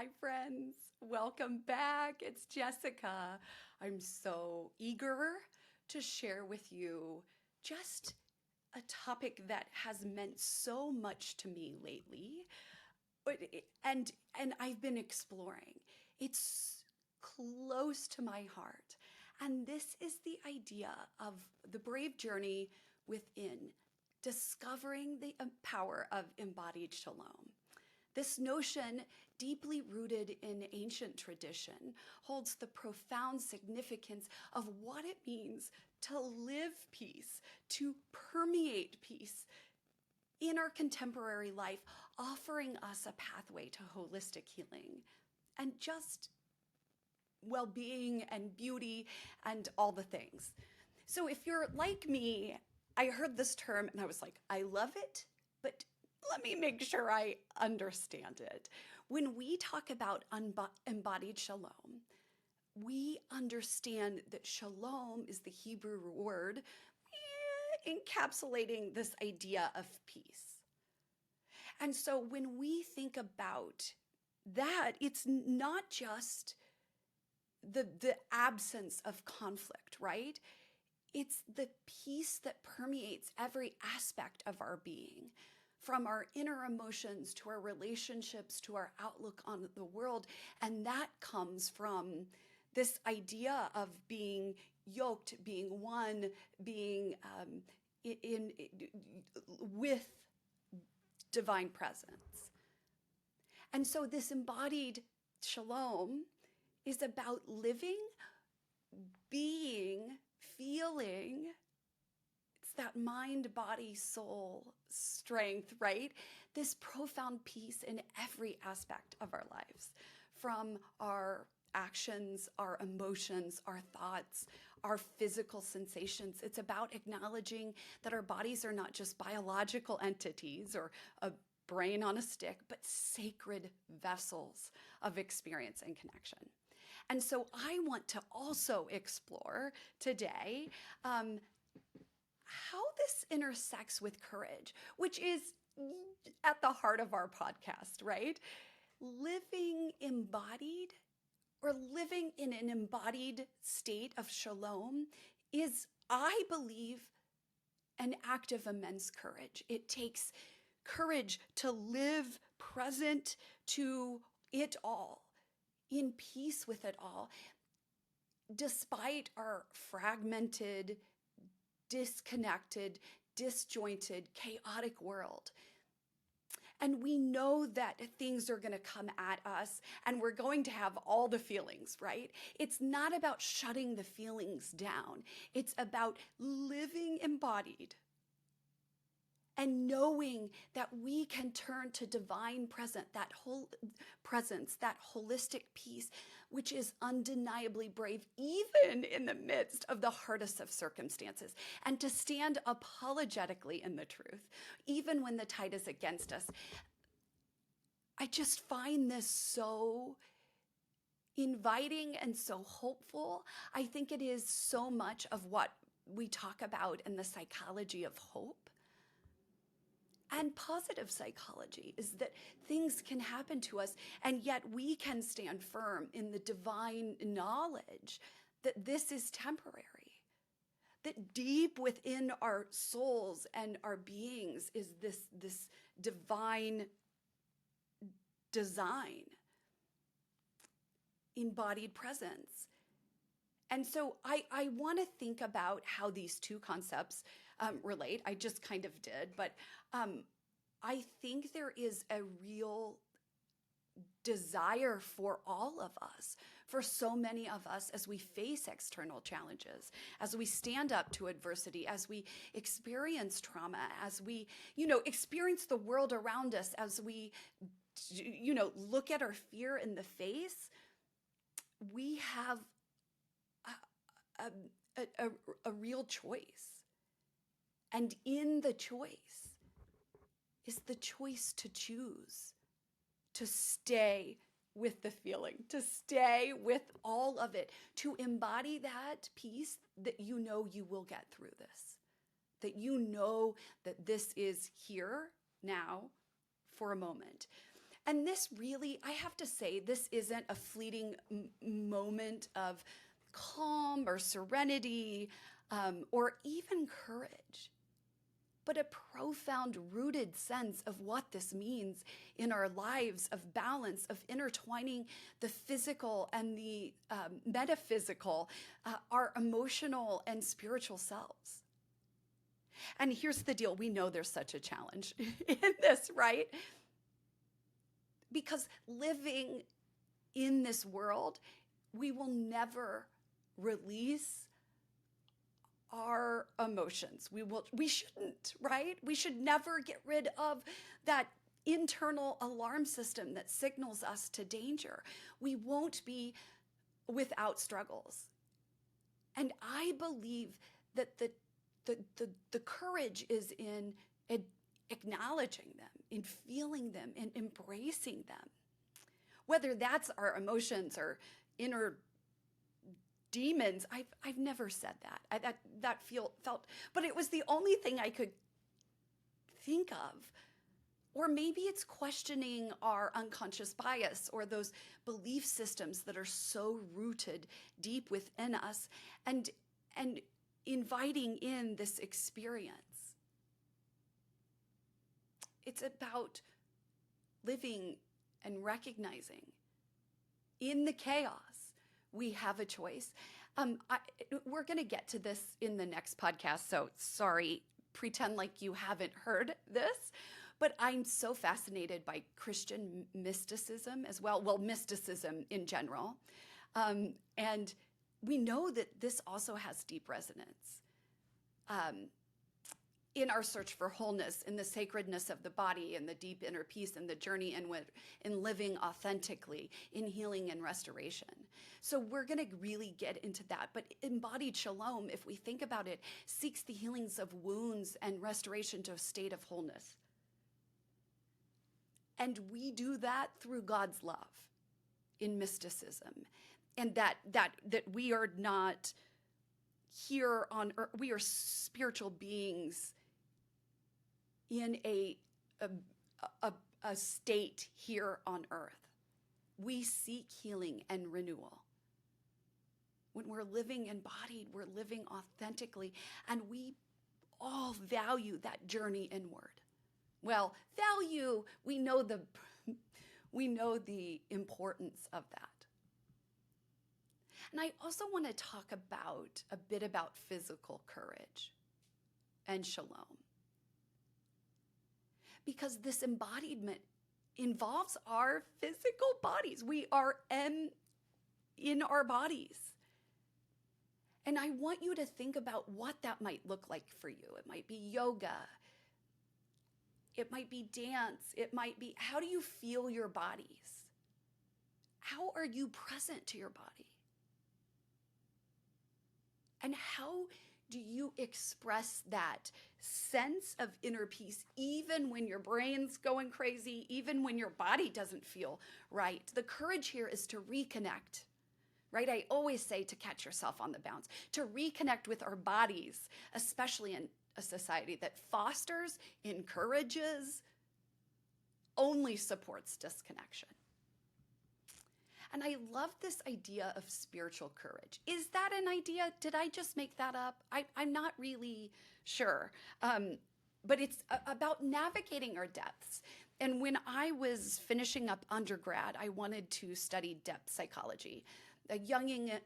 Hi, friends. Welcome back. It's Jessica. I'm so eager to share with you just a topic that has meant so much to me lately, and I've been exploring. It's close to my heart. And this is the idea of the brave journey within discovering the power of embodied shalom. This notion, deeply rooted in ancient tradition, holds the profound significance of what it means to live peace, to permeate peace in our contemporary life, offering us a pathway to holistic healing and just well-being and beauty and all the things. So if you're like me, I heard this term and I was like, I love it, but let me make sure I understand it. When we talk about embodied shalom, we understand that shalom is the Hebrew word encapsulating this idea of peace. And so when we think about that, it's not just the absence of conflict, right? It's the peace that permeates every aspect of our being, from our inner emotions to our relationships to our outlook on the world. And that comes from this idea of being yoked, being one, being with divine presence. And so this embodied shalom is about living, being, feeling. It's that mind, body, soul strength, right? This profound peace in every aspect of our lives, from our actions, our emotions, our thoughts, our physical sensations. It's about acknowledging that our bodies are not just biological entities or a brain on a stick, but sacred vessels of experience and connection. And so I want to also explore today how this intersects with courage, which is at the heart of our podcast, right? Living embodied or living in an embodied state of shalom is, I believe, an act of immense courage. It takes courage to live present to it all, in peace with it all, despite our fragmented, disconnected, disjointed, chaotic world. And we know that things are going to come at us and we're going to have all the feelings, right? It's not about shutting the feelings down. It's about living embodied and knowing that we can turn to divine presence, that whole presence, that holistic peace, which is undeniably brave, even in the midst of the hardest of circumstances, and to stand apologetically in the truth, even when the tide is against us. I just find this so inviting and so hopeful. I think it is so much of what we talk about in the psychology of hope. And positive psychology is that things can happen to us, and yet we can stand firm in the divine knowledge that this is temporary, that deep within our souls and our beings is this divine design, embodied presence. And so I want to think about how these two concepts relate. I just kind of did, but I think there is a real desire for all of us, for so many of us, as we face external challenges, as we stand up to adversity, as we experience trauma, as we, experience the world around us, as we, look at our fear in the face, we have a real choice. And in the choice is the choice to choose, to stay with the feeling, to stay with all of it, to embody that peace that you know you will get through this, that you know that this is here now for a moment. And this really, I have to say, this isn't a fleeting moment of calm or serenity or even courage, but a profound rooted sense of what this means in our lives, of balance, of intertwining the physical and the metaphysical, our emotional and spiritual selves. And here's the deal. We know there's such a challenge in this, right? Because living in this world, we will never release our emotions. We shouldn't, right? We should never get rid of that internal alarm system that signals us to danger. We won't be without struggles. And I believe that the courage is in acknowledging them, in feeling them, in embracing them. Whether that's our emotions or inner demons, I've never said that. That felt, but it was the only thing I could think of. Or maybe it's questioning our unconscious bias or those belief systems that are so rooted deep within us, and inviting in this experience. It's about living and recognizing in the chaos, we have a choice. We're going to get to this in the next podcast, so sorry, pretend like you haven't heard this, but I'm so fascinated by Christian mysticism as well. Well, mysticism in general. And we know that this also has deep resonance in our search for wholeness, in the sacredness of the body, and the deep inner peace, and the journey in living authentically, in healing and restoration. So we're going to really get into that. But embodied shalom, if we think about it, seeks the healings of wounds and restoration to a state of wholeness. And we do that through God's love in mysticism. And that we are not here on earth, we are spiritual beings in a state here on earth. We seek healing and renewal. When we're living embodied, we're living authentically, and we all value that journey inward. Well, value, we know the importance of that. And I also want to talk a bit about physical courage and shalom. Because this embodiment involves our physical bodies. We are in our bodies. And I want you to think about what that might look like for you. It might be yoga. It might be dance. It might be, how do you feel your bodies? How are you present to your body? And how do you express that sense of inner peace, even when your brain's going crazy, even when your body doesn't feel right? The courage here is to reconnect, right? I always say to catch yourself on the bounce, to reconnect with our bodies, especially in a society that fosters, encourages, only supports disconnection. And I love this idea of spiritual courage. Is that an idea? Did I just make that up? I'm not really sure. But it's about navigating our depths. And when I was finishing up undergrad, I wanted to study depth psychology, a Jungian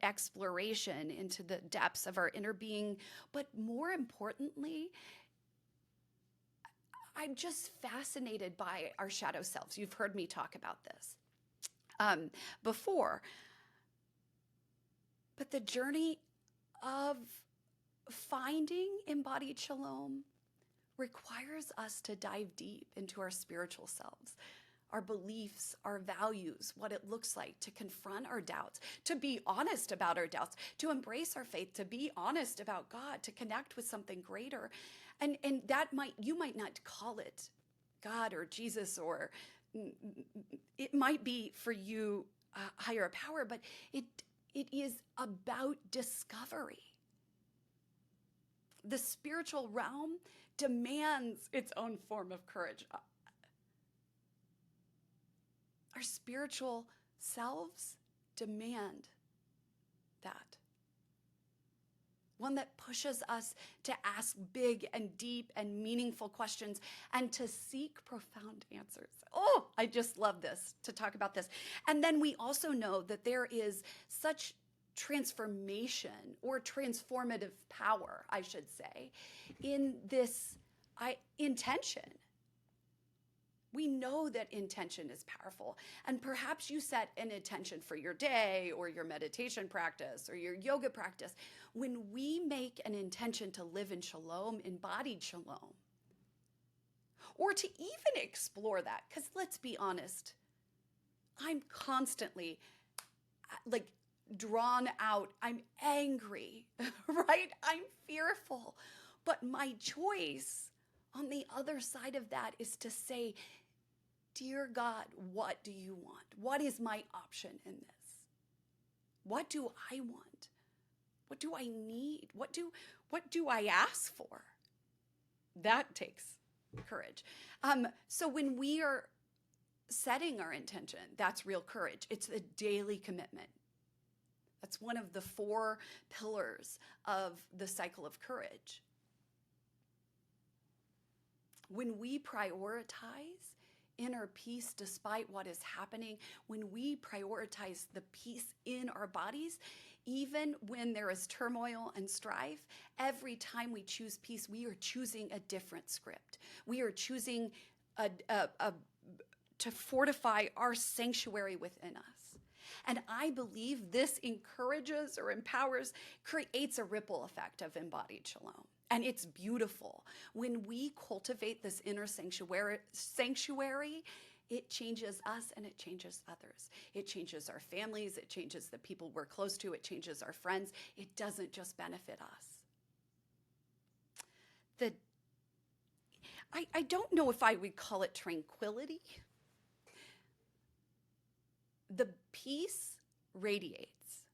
exploration into the depths of our inner being. But more importantly, I'm just fascinated by our shadow selves. You've heard me talk about this before. But the journey of finding embodied shalom requires us to dive deep into our spiritual selves, our beliefs, our values, what it looks like to confront our doubts, to be honest about our doubts, to embrace our faith, to be honest about God, to connect with something greater. And that you might not call it God or Jesus, or it might be for you a higher power, but it is about discovery. The spiritual realm demands its own form of courage. Our spiritual selves demand that. One that pushes us to ask big and deep and meaningful questions and to seek profound answers. Oh, I just love this, to talk about this. And then we also know that there is such transformation or transformative power, I should say, in this intention. We know that intention is powerful. And perhaps you set an intention for your day or your meditation practice or your yoga practice. When we make an intention to live in shalom, embodied shalom, or to even explore that, because let's be honest, I'm constantly drawn out. I'm angry, right? I'm fearful. But my choice on the other side of that is to say, dear God, what do you want? What is my option in this? What do I want? What do I need? What do I ask for? That takes courage. So when we are setting our intention, that's real courage. It's a daily commitment. That's one of the 4 pillars of the cycle of courage. When we prioritize inner peace despite what is happening, when we prioritize the peace in our bodies, even when there is turmoil and strife, every time we choose peace, we are choosing a different script. We are choosing to fortify our sanctuary within us. And I believe this encourages or empowers, creates a ripple effect of embodied shalom. And it's beautiful. When we cultivate this inner sanctuary, it changes us and it changes others. It changes our families. It changes the people we're close to. It changes our friends. It doesn't just benefit us. I don't know if I would call it tranquility. The peace radiates,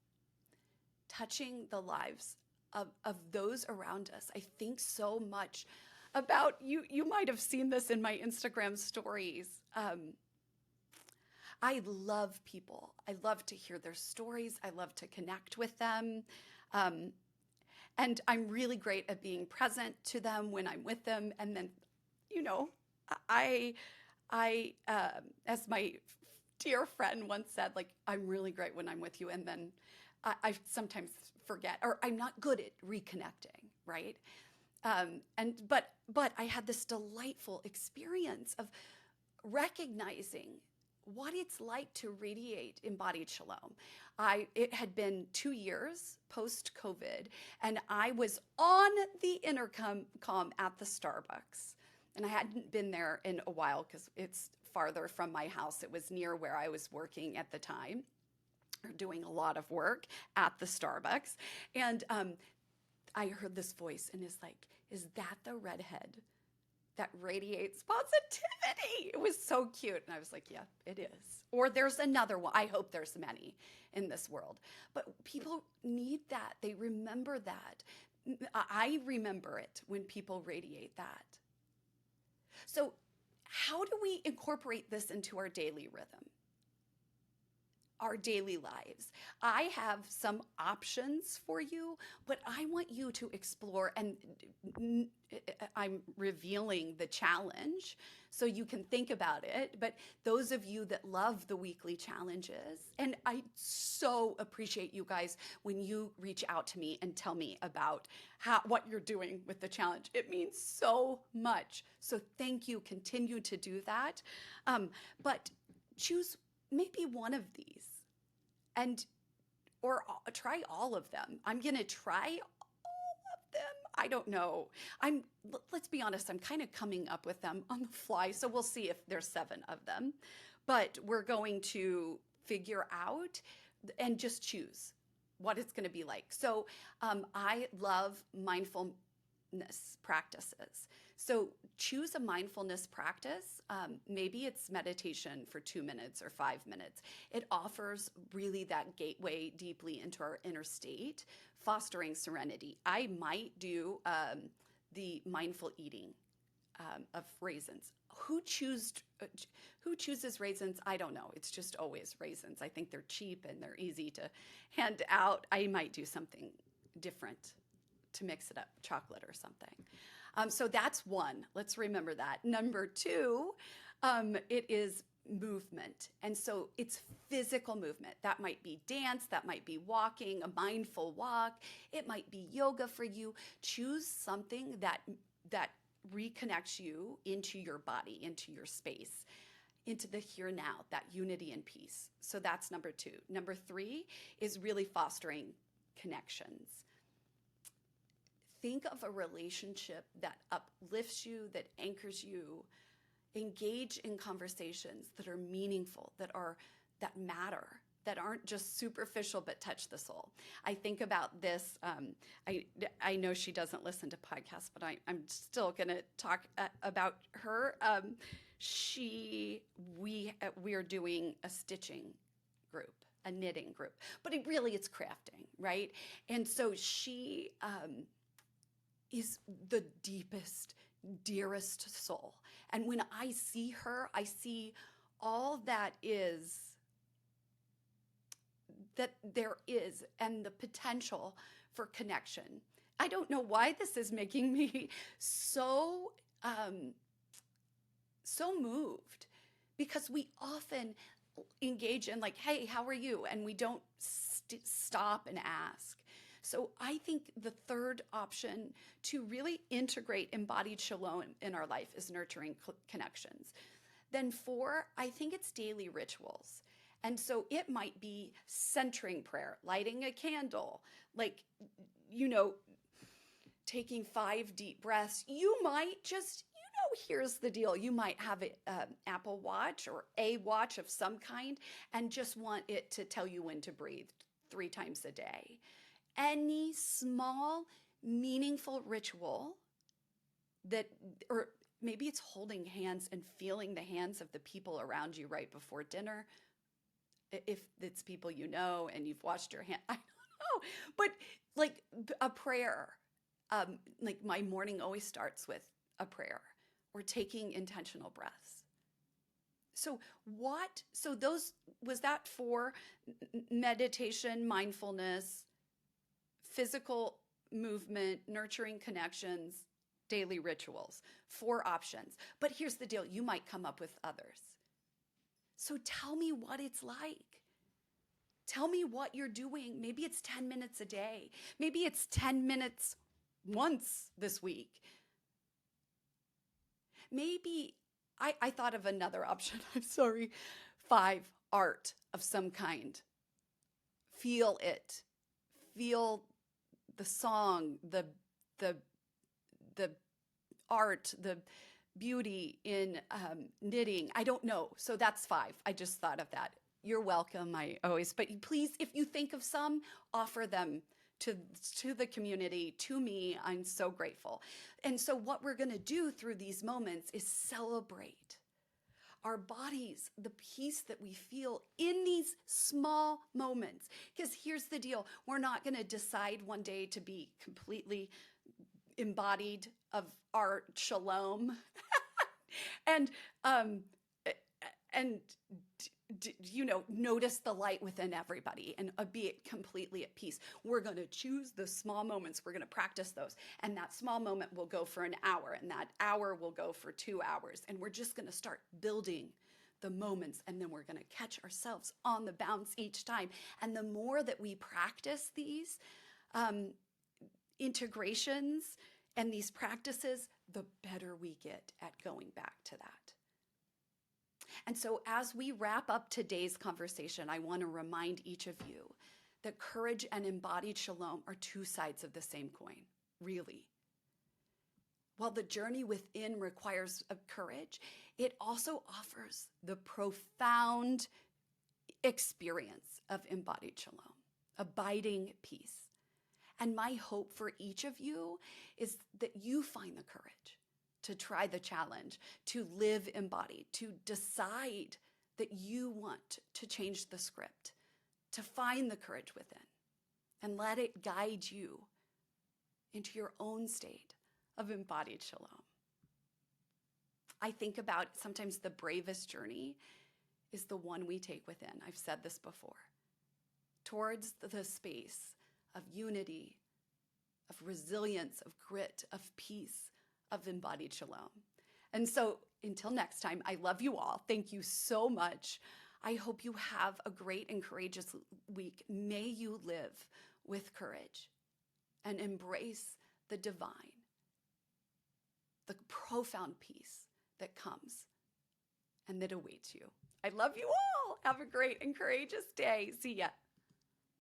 touching the lives of those around us. I think so much about you. You might have seen this in my Instagram stories. I love people. I love to hear their stories. I love to connect with them. And I'm really great at being present to them when I'm with them. And then, I as my dear friend once said, I'm really great when I'm with you. And then I sometimes forget, or I'm not good at reconnecting, right? But I had this delightful experience of recognizing what it's like to radiate embodied shalom. It had been 2 years post-COVID, and I was on the intercom at the Starbucks. And I hadn't been there in a while because it's farther from my house. It was near where I was working at the time, or doing a lot of work at the Starbucks. And I heard this voice and is like, is that the redhead that radiates positivity? It was so cute. And I was like, yeah, it is. Or there's another one. I hope there's many in this world. But people need that. They remember that. I remember it when people radiate that. So how do we incorporate this into our daily rhythm, our daily lives? I have some options for you, but I want you to explore, and I'm revealing the challenge so you can think about it. But those of you that love the weekly challenges, and I so appreciate you guys when you reach out to me and tell me about what you're doing with the challenge. It means so much. So thank you. Continue to do that. But choose maybe one of these, or try all of them. I'm going to try all of them. I don't know. Let's be honest, I'm kind of coming up with them on the fly. So we'll see if there's 7 of them, but we're going to figure out and just choose what it's going to be like. So I love mindfulness practices. So choose a mindfulness practice. Maybe it's meditation for 2 minutes or 5 minutes. It offers really that gateway deeply into our inner state, fostering serenity. I might do the mindful eating of raisins. Who chooses raisins? I don't know. It's just always raisins. I think they're cheap and they're easy to hand out. I might do something different to mix it up, chocolate or something. So that's one. Let's remember that. Number two, it is movement. And so it's physical movement. That might be dance, that might be walking, a mindful walk. It might be yoga for you. Choose something that reconnects you into your body, into your space, into the here now, that unity and peace. So that's number two. Number three is really fostering connections. Think of a relationship that uplifts you, that anchors you. Engage in conversations that are meaningful, that matter, that aren't just superficial but touch the soul. I think about this. I know she doesn't listen to podcasts, but I'm still going to talk about her. We are doing a stitching group, a knitting group, but it's crafting, right? And so she is the deepest, dearest soul. And when I see her, I see all that there is and the potential for connection. I don't know why this is making me so moved, because we often engage in like, hey, how are you? And we don't stop and ask. So I think the third option to really integrate embodied shalom in our life is nurturing connections. Then 4, I think it's daily rituals. And so it might be centering prayer, lighting a candle, like, taking 5 deep breaths. You might just, here's the deal. You might have an Apple Watch or a watch of some kind and just want it to tell you when to breathe 3 times a day. Any small, meaningful ritual or maybe it's holding hands and feeling the hands of the people around you right before dinner. If it's people you know and you've washed your hand, I don't know. But like a prayer, like my morning always starts with a prayer or taking intentional breaths. So was that 4: meditation, mindfulness, physical movement, nurturing connections, daily rituals, 4 options. But here's the deal. You might come up with others. So tell me what it's like. Tell me what you're doing. Maybe it's 10 minutes a day. Maybe it's 10 minutes once this week. Maybe I thought of another option. I'm sorry. 5, art of some kind. Feel it. Feel the song, the art, the beauty in knitting. I don't know. So that's 5. I just thought of that. You're welcome. But please, if you think of some, offer them to the community, to me. I'm so grateful. And so what we're going to do through these moments is celebrate our bodies, the peace that we feel in these small moments. Because here's the deal. We're not going to decide one day to be completely embodied of our shalom and notice the light within everybody and be completely at peace. We're going to choose the small moments. We're going to practice those. And that small moment will go for an hour, and that hour will go for 2 hours. And we're just going to start building the moments, and then we're going to catch ourselves on the bounce each time. And the more that we practice these integrations and these practices, the better we get at going back to that. And so as we wrap up today's conversation, I want to remind each of you that courage and embodied shalom are 2 sides of the same coin, really. While the journey within requires courage, it also offers the profound experience of embodied shalom, abiding peace. And my hope for each of you is that you find the courage to try the challenge, to live embodied, to decide that you want to change the script, to find the courage within, and let it guide you into your own state of embodied shalom. I think about sometimes the bravest journey is the one we take within. I've said this before. Towards the space of unity, of resilience, of grit, of peace, of embodied shalom. And so until next time, I love you all. Thank you so much. I hope you have a great and courageous week. May you live with courage and embrace the divine, the profound peace that comes and that awaits you. I love you all. Have a great and courageous day. See ya.